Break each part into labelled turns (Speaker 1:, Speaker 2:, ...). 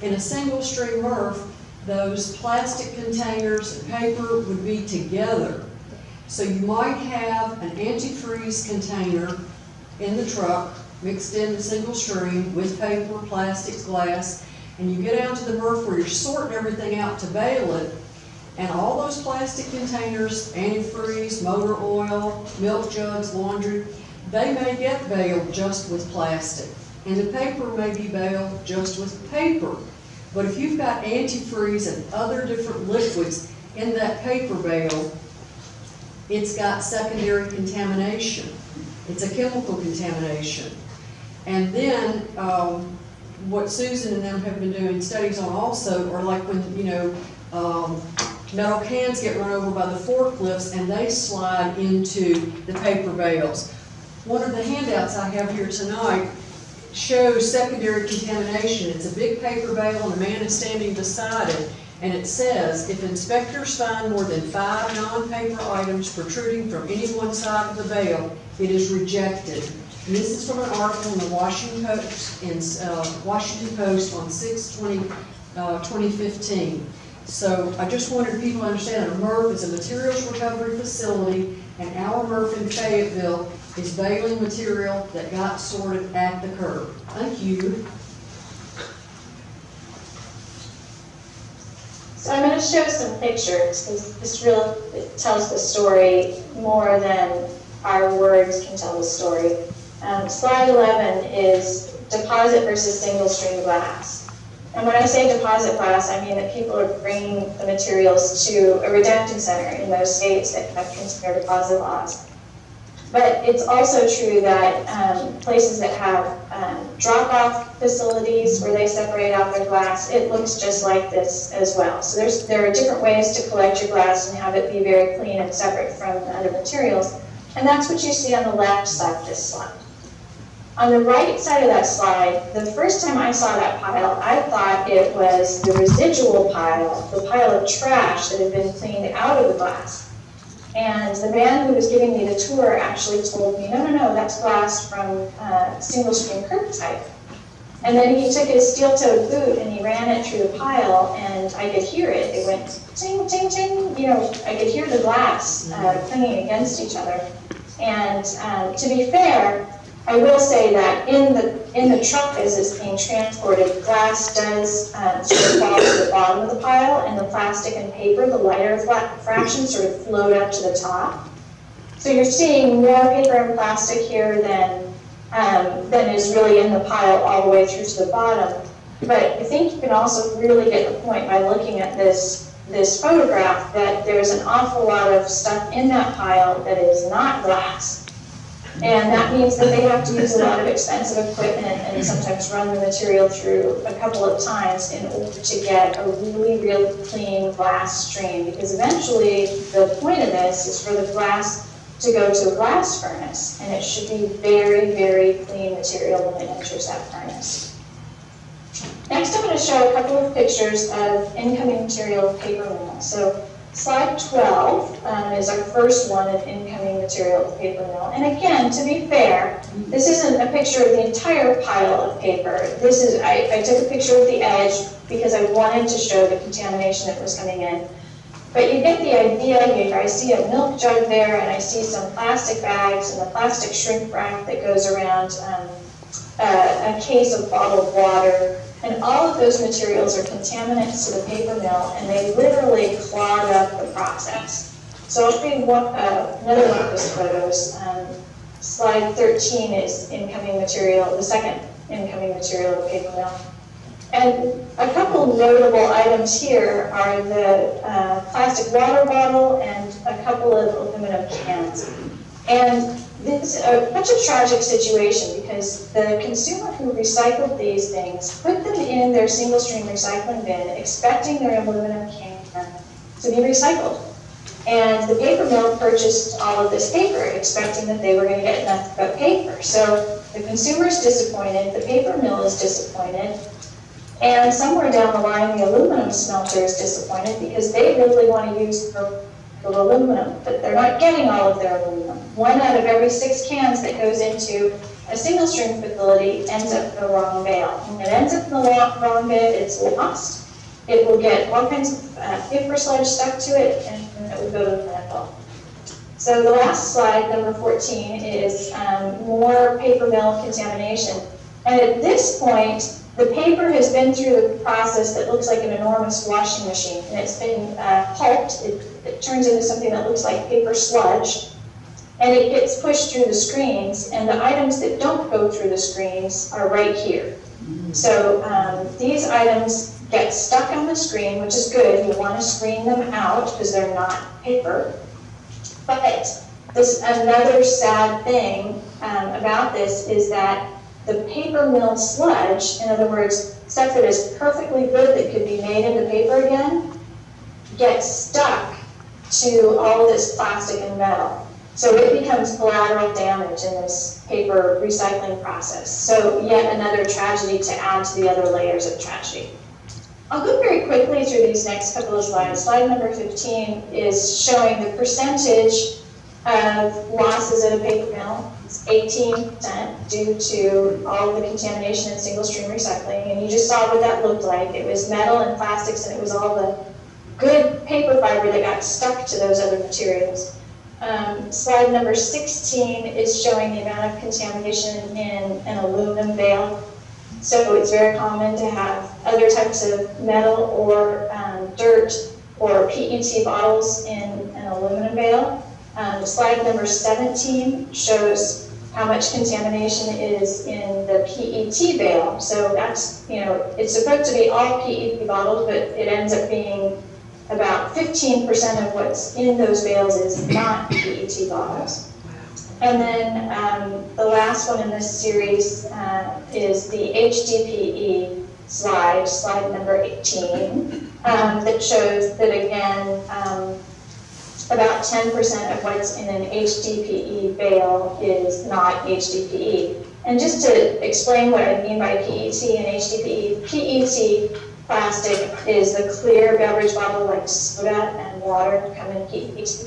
Speaker 1: In a single stream MRF, those plastic containers and paper would be together. So you might have an antifreeze container in the truck, mixed in the single stream with paper, plastics, glass, and you get out to the MRF where you're sorting everything out to bale it, and all those plastic containers, antifreeze, motor oil, milk jugs, laundry, they may get baled just with plastic. And the paper may be baled just with paper. But if you've got antifreeze and other different liquids in that paper bale, it's got secondary contamination. It's a chemical contamination. And then what Susan and them have been doing studies on also are like when, metal cans get run over by the forklifts and they slide into the paper bales. One of the handouts I have here tonight shows secondary contamination. It's a big paper bale and a man is standing beside it, and it says, if inspectors find more than 5 non-paper items protruding from any one side of the bale, it is rejected. And this is from an article in the Washington Post on 6/20/2015. So I just wanted people to understand that a MRF is a materials recovery facility, and our MRF in Fayetteville is baling material that got sorted at the curb. Thank you.
Speaker 2: So I'm going to show some pictures because this really tells the story more than our words can tell the story. Slide 11 is deposit versus single stream glass. And when I say deposit glass, I mean that people are bringing the materials to a redemption center in those states that have consumer deposit laws. But it's also true that places that have drop-off facilities where they separate out their glass, it looks just like this as well. So there are different ways to collect your glass and have it be very clean and separate from the other materials. And that's what you see on the left side of this slide. On the right side of that slide, the first time I saw that pile, I thought it was the residual pile, the pile of trash that had been cleaned out of the glass. And the man who was giving me the tour actually told me, no, that's glass from single stream curbside. And then he took his steel-toed boot and he ran it through the pile, and I could hear it. It went ting, ting, ting. I could hear the glass clanging against each other. And to be fair, I will say that in the truck as it's being transported, glass does sort of fall to the bottom of the pile, and the plastic and paper, the lighter fractions, sort of float up to the top. So you're seeing more paper and plastic here than is really in the pile all the way through to the bottom. But I think you can also really get the point by looking at this photograph that there's an awful lot of stuff in that pile that is not glass. And that means that they have to use a lot of expensive equipment and sometimes run the material through a couple of times in order to get a really, really clean glass stream. Because eventually the point of this is for the glass to go to a glass furnace, and it should be very, very clean material when it enters that furnace. Next, I'm going to show a couple of pictures of incoming material of paper mill. So slide 12 is our first one of incoming material of paper mill. And again, to be fair, this isn't a picture of the entire pile of paper. This is, I took a picture of the edge because I wanted to show the contamination that was coming in. But you get the idea here. I see a milk jug there, and I see some plastic bags and a plastic shrink wrap that goes around a case of bottled water. And all of those materials are contaminants to the paper mill, and they literally clog up the process. So I'll show you another one of those photos. Slide 13 is incoming material, the second incoming material of the paper mill. And a couple notable items here are the plastic water bottle and a couple of aluminum cans. And this is a much a tragic situation because the consumer who recycled these things put them in their single stream recycling bin expecting their aluminum can to be recycled. And the paper mill purchased all of this paper expecting that they were going to get nothing but paper. So the consumer is disappointed, the paper mill is disappointed, and somewhere down the line the aluminum smelter is disappointed because they really want to use the aluminum, but they're not getting all of their aluminum. 1 out of every 6 cans that goes into a single stream facility ends up in the wrong bale. When it ends up in the wrong bale, it's lost. It will get all kinds of paper sludge stuck to it, and it will go to the landfill. So the last slide, number 14, is more paper mill contamination. And at this point, the paper has been through the process that looks like an enormous washing machine, and it's been pulped. It turns into something that looks like paper sludge, and it gets pushed through the screens, and the items that don't go through the screens are right here. So these items get stuck on the screen, which is good. You want to screen them out because they're not paper. But this another sad thing about this is that the paper mill sludge, in other words, stuff that is perfectly good that could be made into paper again, gets stuck to all this plastic and metal. So it becomes collateral damage in this paper recycling process. So yet another tragedy to add to the other layers of tragedy. I'll go very quickly through these next couple of slides. Slide number 15 is showing the percentage of losses at a paper mill. It's 18% due to all of the contamination and single stream recycling. And you just saw what that looked like. It was metal and plastics, and it was all the good paper fiber that got stuck to those other materials. Slide number 16 is showing the amount of contamination in an aluminum bale. So it's very common to have other types of metal or dirt or PET bottles in an aluminum bale. Slide number 17 shows how much contamination is in the PET bale. So that's, it's supposed to be all PET bottles, but it ends up being about 15% of what's in those bales is not PET bottles. And then the last one in this series is the HDPE slide number 18, that shows that again, about 10% of what's in an HDPE bale is not HDPE. And just to explain what I mean by PET and HDPE, PET plastic is the clear beverage bottle like soda and water come in PET.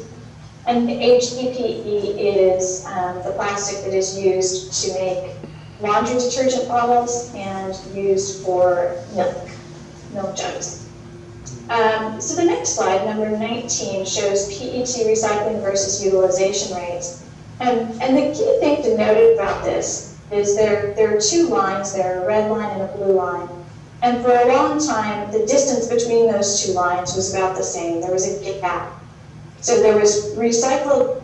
Speaker 2: And HDPE is the plastic that is used to make laundry detergent bottles and used for milk jugs. So the next slide, number 19, shows PET recycling versus utilization rates. And the key thing to note about this is there are two lines there, a red line and a blue line. And for a long time, the distance between those two lines was about the same. There was a gap. So there was recycled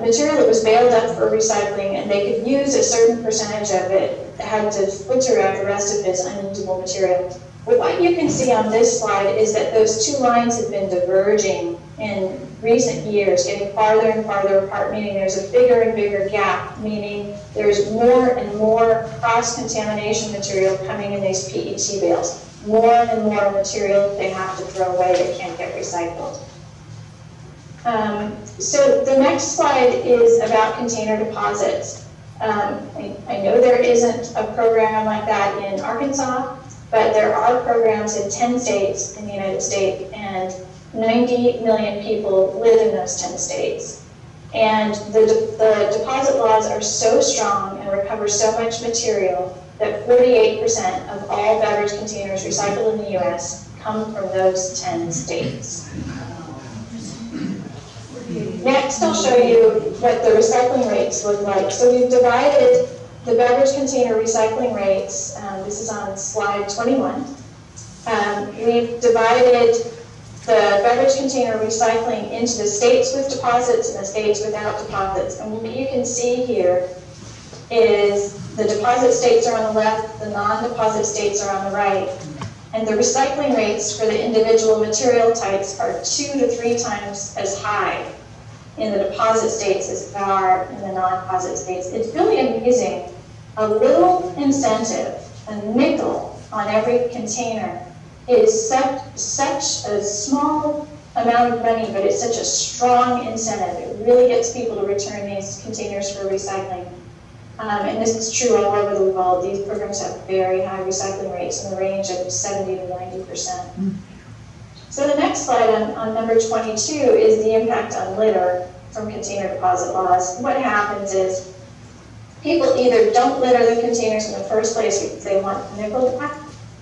Speaker 2: material that was baled up for recycling, and they could use a certain percentage of it, had to filter out the rest of it as unusable material. But what you can see on this slide is that those two lines have been diverging in recent years, getting farther and farther apart, meaning there's a bigger and bigger gap, meaning there's more and more cross-contamination material coming in these PET bales. More and more material they have to throw away that can't get recycled. So the next slide is about container deposits. I know there isn't a program like that in Arkansas, but there are programs in 10 states in the United States, and 90 million people live in those 10 states. And the deposit laws are so strong and recover so much material that 48% of all beverage containers recycled in the U.S. come from those 10 states. Next, I'll show you what the recycling rates look like. So we've divided the beverage container recycling rates. This is on slide 21. We've divided the beverage container recycling into the states with deposits and the states without deposits. And what you can see here is the deposit states are on the left, the non-deposit states are on the right. And the recycling rates for the individual material types are 2 to 3 times as high in the deposit states as they are in the non-deposit states. It's really amazing. A little incentive, a nickel on every container, is such a small amount of money, but it's such a strong incentive. It really gets people to return these containers for recycling. And this is true all over the world. These programs have very high recycling rates in the range of 70 to 90%. So the next slide on number 22 is the impact on litter from container deposit laws. What happens is people either don't litter the containers in the first place because they want the nickel back,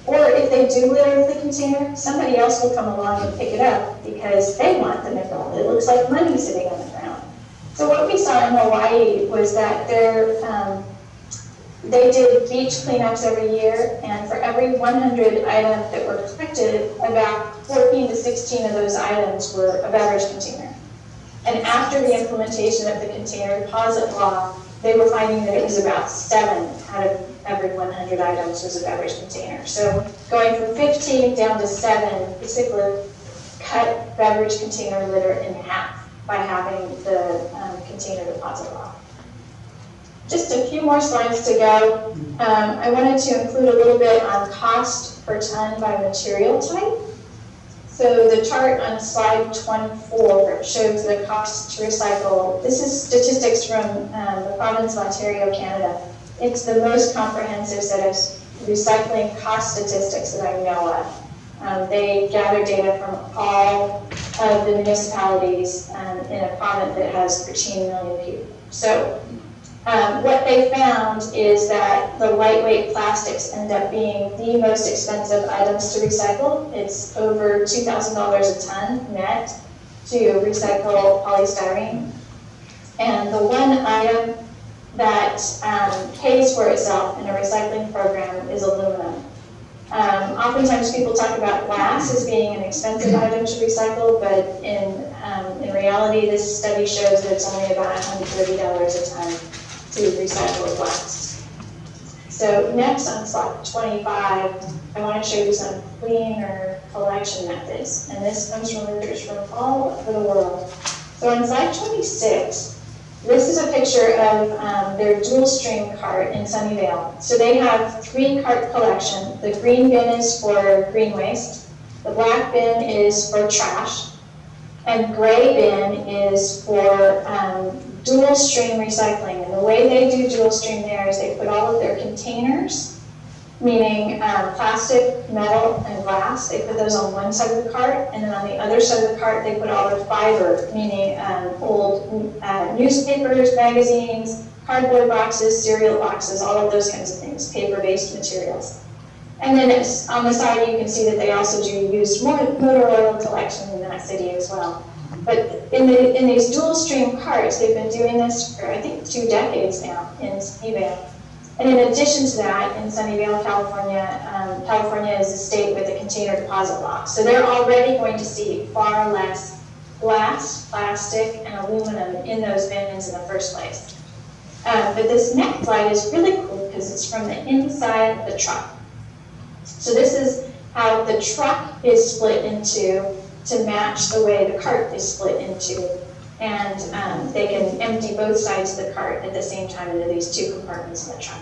Speaker 2: or if they do litter the container, somebody else will come along and pick it up because they want the nickel. It looks like money sitting on the ground. So what we saw in Hawaii was that they did beach cleanups every year, and for every 100 items that were collected, about 14 to 16 of those items were a beverage container. And after the implementation of the container deposit law, they were finding that it was about 7 out of every 100 items was a beverage container. So going from 15 down to 7 basically cut beverage container litter in half by having the container deposit law. Just a few more slides to go. I wanted to include a little bit on cost per ton by material type. So the chart on slide 24 shows the cost to recycle. This is statistics from the province of Ontario, Canada. It's the most comprehensive set of recycling cost statistics that I know of. They gather data from all of the municipalities in a province that has 13 million people. So what they found is that the lightweight plastics end up being the most expensive items to recycle. It's over $2,000 a ton net to recycle polystyrene. And the one item that pays for itself in a recycling program is aluminum. Oftentimes people talk about glass as being an expensive item to recycle, but in reality, this study shows that it's only about $130 a ton to recycle glass. So next on slide 25, I want to show you some cleaner collection methods. And this comes from research from all over the world. So on slide 26, this is a picture of their dual stream cart in Sunnyvale. So they have 3-cart collection. The green bin is for green waste, the black bin is for trash, and gray bin is for dual stream recycling. And the way they do dual stream there is they put all of their containers, meaning plastic, metal, and glass, they put those on one side of the cart, and then on the other side of the cart they put all the fiber, meaning old newspapers, magazines, cardboard boxes, cereal boxes, all of those kinds of things, paper-based materials. And then on the side you can see that they also do used motor oil collection in that city as well. But in these dual stream carts, they've been doing this for I think 2 decades now in Sunnyvale. And in addition to that, in Sunnyvale, California, California is a state with a container deposit law. So they're already going to see far less glass, plastic, and aluminum in those bins in the first place. But this next slide is really cool because it's from the inside of the truck. So this is how the truck is split into to match the way the cart is split into. And they can empty both sides of the cart at the same time into these 2 compartments in the truck.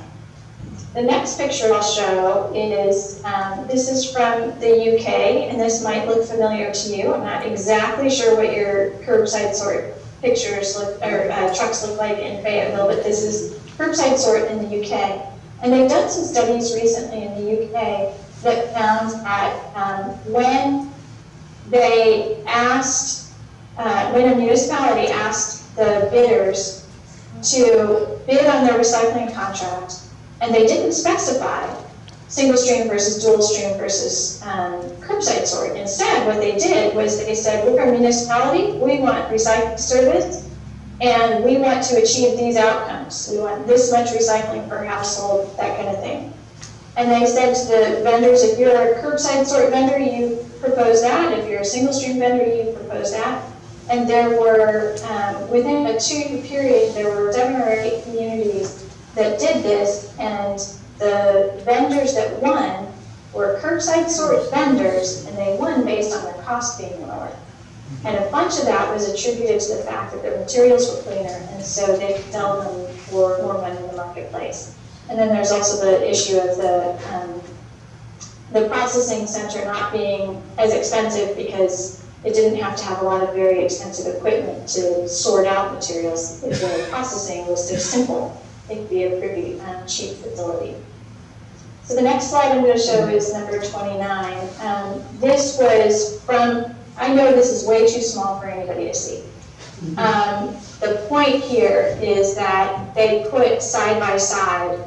Speaker 2: The next picture I'll show is, this is from the UK, and this might look familiar to you. I'm not exactly sure what your curbside sort pictures look, or trucks look like in Fayetteville, but this is curbside sort in the UK. And they've done some studies recently in the UK that found that when they asked, when a municipality asked the bidders to bid on their recycling contract, and they didn't specify single stream versus dual stream versus curbside sort. Instead, what they did was they said, we're a municipality, we want recycling service, and we want to achieve these outcomes. We want this much recycling per household, that kind of thing. And they said to the vendors, if you're a curbside sort vendor, you propose that. If you're a single stream vendor, you propose that. And there were, within a 2-year period, there were 7 or 8 communities that did this, and the vendors that won were curbside sort vendors, and they won based on their cost being lower. And a bunch of that was attributed to the fact that their materials were cleaner, and so they could sell them for more money in the marketplace. And then there's also the issue of the processing center not being as expensive because it didn't have to have a lot of very expensive equipment to sort out materials. If the processing was so simple, it could be a pretty cheap facility. So the next slide I'm going to show is number 29. This was from, I know this is way too small for anybody to see, The point here is that they put side by side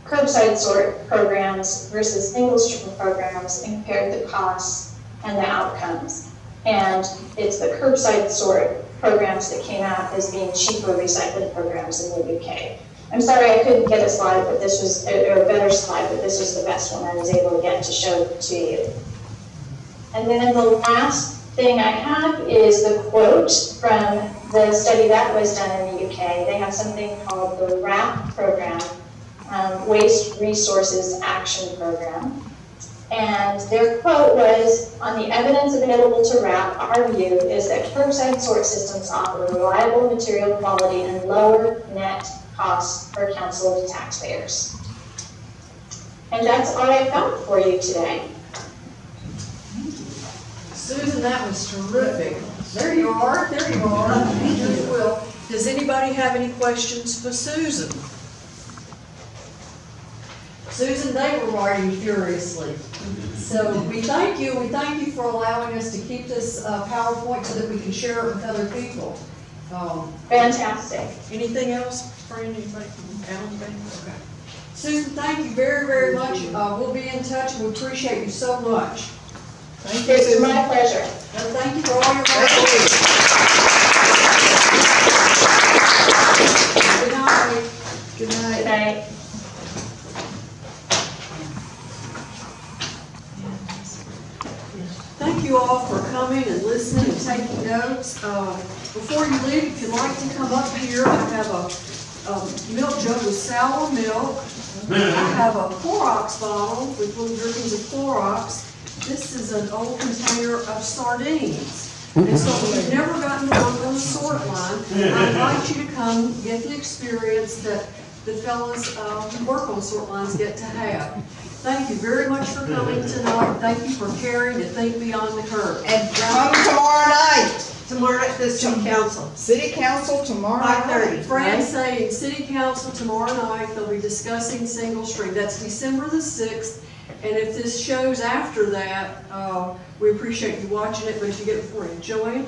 Speaker 2: curbside sort programs versus single stream programs and compared the costs and the outcomes. And it's the curbside sort programs that came out as being cheaper recycling programs in the UK. I'm sorry I couldn't get a slide, but this was, or a better slide, but this was the best one I was able to get to show to you. And then the last thing I have is the quote from the study that was done in the UK. They have something called the WRAP program, Waste Resources Action Program. And their quote was, on the evidence available to WRAP, our view is that curbside sort systems offer reliable material quality and lower net costs for council taxpayers. And that's all I've got for you today.
Speaker 1: Susan, that was terrific. There you are, there you are. Here's Will. Does anybody have any questions for Susan? Susan, they were writing furiously. So we thank you for allowing us to keep this PowerPoint so that we can share it with other people.
Speaker 2: Fantastic.
Speaker 1: Anything else, Fran, anybody from Alan? Okay. Susan, thank you very, very much. We'll be in touch. We appreciate you so much.
Speaker 2: Thank you. It's my pleasure.
Speaker 1: Thank you for all your hard work. Good night.
Speaker 2: Good night. Good night.
Speaker 1: Thank you all for coming and listening and taking notes. Before you leave, if you'd like to come up here, I have a milk jug with sour milk. I have a Clorox bottle with little drippings of Clorox. This is an old container of sardines. And so if you've never gotten to work on the sort line, I invite you to come get the experience that the fellows who work on sort lines get to have. Thank you very much for coming tonight. Thank you for caring to think beyond the curve.
Speaker 3: And come tomorrow night.
Speaker 1: Tomorrow night, the city council.
Speaker 3: City council tomorrow night.
Speaker 1: 5:30. Fran's saying city council tomorrow night. They'll be discussing single stream. That's December the 6th. And if this shows after that, we appreciate you watching it, but if you get it before it. Joanne?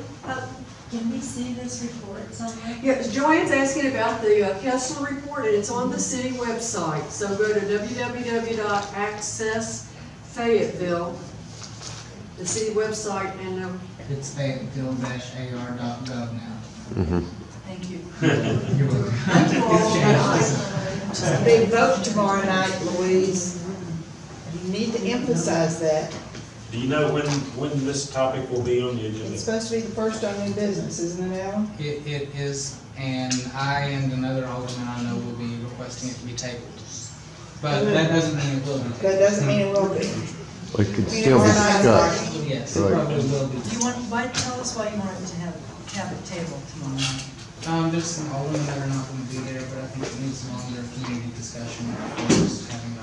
Speaker 4: Can we see this report somewhere?
Speaker 1: Yeah, Joanne's asking about the Kessler report, and it's on the city website. So go to www.accessfayetteville, the city website, and
Speaker 5: It's Fayetteville-AR.gov now.
Speaker 4: Thank you.
Speaker 5: You're welcome.
Speaker 1: thank you all.
Speaker 3: It's a big vote tomorrow night, Louise. You need to emphasize that.
Speaker 6: Do you know when this topic will be on the agenda?
Speaker 3: It's supposed to be the first on new business, isn't it, Alan?
Speaker 5: It is, and I and another alderman I know will be requesting it to be tabled. But that doesn't mean it will be.
Speaker 3: That doesn't mean it will be.
Speaker 7: It could still be discussed.
Speaker 5: Yes, it
Speaker 7: Right.
Speaker 5: probably will be.
Speaker 4: Do you want, tell us why you wanted to have it tabled tomorrow night?
Speaker 5: There's some aldermen that are not going to be there, but I think it needs longer community discussion. Just having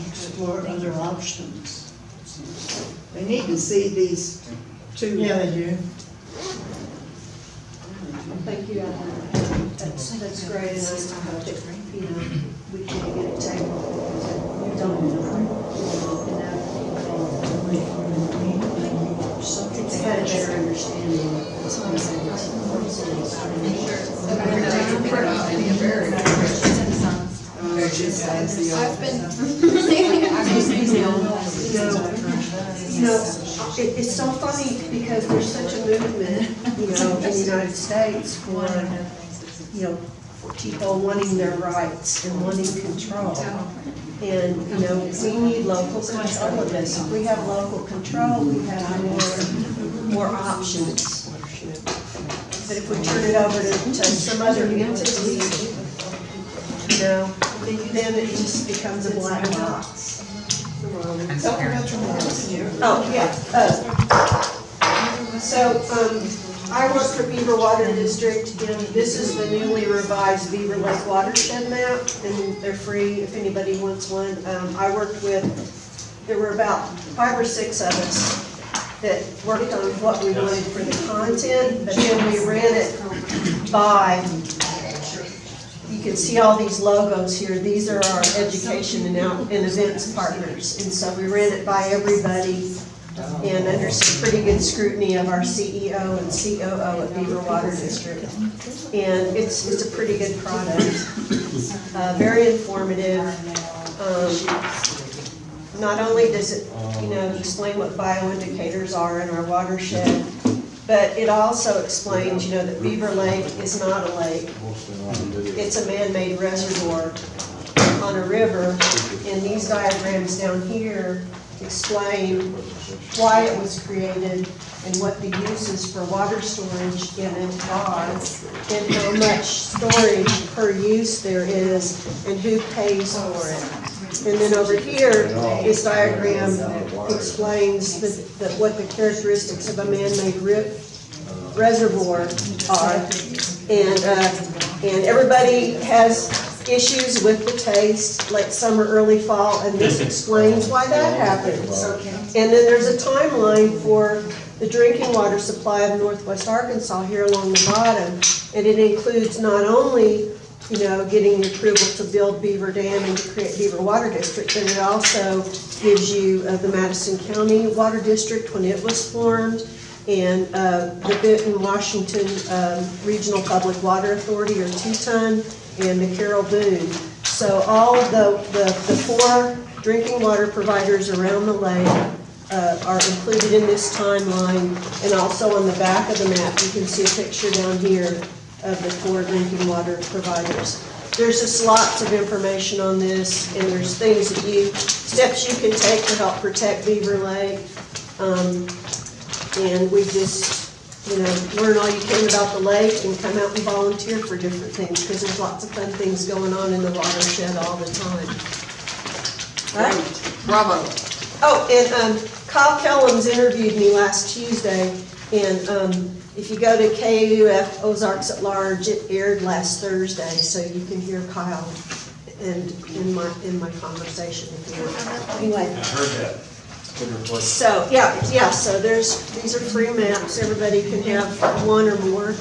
Speaker 8: Explore other options.
Speaker 3: They need to see these two.
Speaker 8: Yeah, they do.
Speaker 1: Thank you, that's great, and I hope that, we can't get it tabled because we don't know. They had a better understanding.
Speaker 9: It's so funny because there's such a movement, in the United States for, for people wanting their rights and wanting control. And, we need local control of this. If we have local control, we have more options. But if we turn it over to some other entity, then it just becomes a black box. Oh, yeah. I work for Beaver Water District, and this is the newly revised Beaver Lake watershed map, and they're free if anybody wants one. There were about 5 or 6 of us that worked on what we wanted for the content, but then we ran it by. You can see all these logos here. These are our education and events partners. And so we ran it by everybody and under some pretty good scrutiny of our CEO and COO at Beaver Water District. And it's a pretty good product, very informative. Not only does it, explain what bioindicators are in our watershed, but it also explains, that Beaver Lake is not a lake. It's a man-made reservoir on a river, and these diagrams down here explain why it was created and what the uses for water storage in it are, and how much storage per use there is, and who pays for it. And then over here, this diagram explains what the characteristics of a man-made reservoir are. And everybody has issues with the taste, late summer, early fall, and this explains why that happens. And then there's a timeline for the drinking water supply of Northwest Arkansas here along the bottom. And it includes not only getting the approval to build Beaver Dam and to create Beaver Water District, but it also gives you the Madison County Water District when it was formed, and the Benton, Washington Regional Public Water Authority, or TUTUN, and the Carroll Boone. So all of the 4 drinking water providers around the lake are included in this timeline, and also on the back of the map, you can see a picture down here of the 4 drinking water providers. There's just lots of information on this, and there's steps you can take to help protect Beaver Lake. And we just, learn all you can about the lake and come out and volunteer for different things, because there's lots of fun things going on in the watershed all the time. Right?
Speaker 3: Bravo.
Speaker 9: Oh, and Kyle Kellums interviewed me last Tuesday, and if you go to KUF Ozarks at Large, it aired last Thursday, so you can hear Kyle in my conversation if you want. Anyway.
Speaker 6: I heard that.
Speaker 9: So, so these are free maps, everybody can have one or more.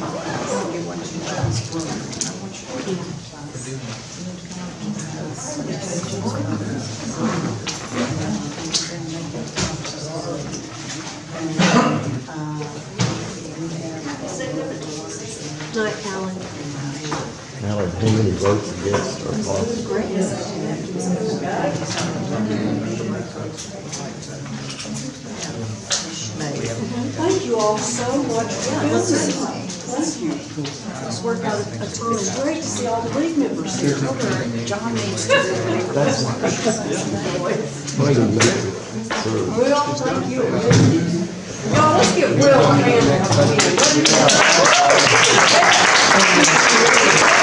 Speaker 9: Night, Alan.
Speaker 7: Alan, how many votes against or for?
Speaker 1: Thank you all so much. Thank you.
Speaker 9: Let's work out a time.
Speaker 1: It's great to see all the league members here.
Speaker 3: John needs to do it.
Speaker 1: Will, thank you. Y'all, let's give Will a hand.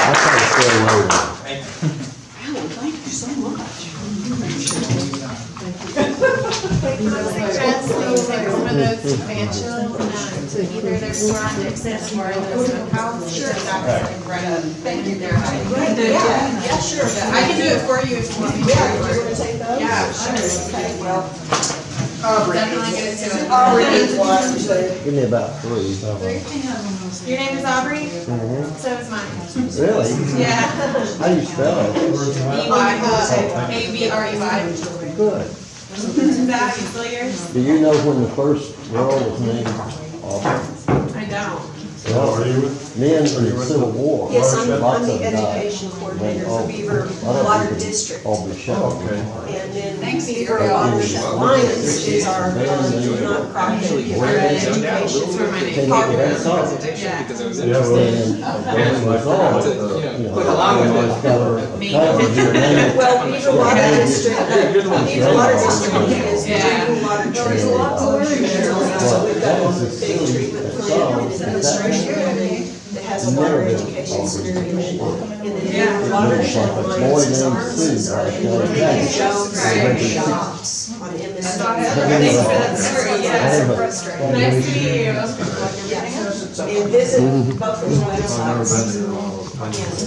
Speaker 7: I try to stay low.
Speaker 1: Alan, thank you so much.
Speaker 10: Some of those financial, to either their projects or those accounts. Sure. Thank you.
Speaker 9: Yeah, sure.
Speaker 10: I can do it for you if you want me to.
Speaker 9: Yeah, you want to take those?
Speaker 10: Yeah, sure.
Speaker 9: Okay, well,
Speaker 10: Definitely get it to it.
Speaker 9: already one, so.
Speaker 7: Give me about 3.
Speaker 10: Your name is Aubrey?
Speaker 7: Mhm.
Speaker 10: So is mine.
Speaker 7: Really?
Speaker 10: Yeah.
Speaker 7: How do you spell it?
Speaker 10: E-Y, A-B-R-E-Y.
Speaker 7: Good.
Speaker 10: That, you still yours?
Speaker 7: Do you know when the first girl was named Aubrey?
Speaker 10: I don't.
Speaker 7: Well, men in the Civil War.
Speaker 9: Yes, I'm
Speaker 7: lots
Speaker 9: the
Speaker 7: of them died.
Speaker 9: education coordinator for
Speaker 7: When
Speaker 9: Beaver
Speaker 7: Aubrey-
Speaker 9: Water District.
Speaker 7: Aubrey Shaw.
Speaker 9: And then Beaver Watershed Alliance is our nonprofit for education partner.
Speaker 7: That's all.
Speaker 10: Yeah.
Speaker 7: And as a result, everybody's got a
Speaker 9: Well, Beaver Water District, Beaver Water District is the drinking water treatment. So we've got a big treatment plant and administration building that has a water education center in it. And then Beaver Watershed Alliance is ours, and so Jones shops on MS.
Speaker 10: Thanks for that story, yeah. Nice to meet you.
Speaker 9: And visit both of the websites. Yeah.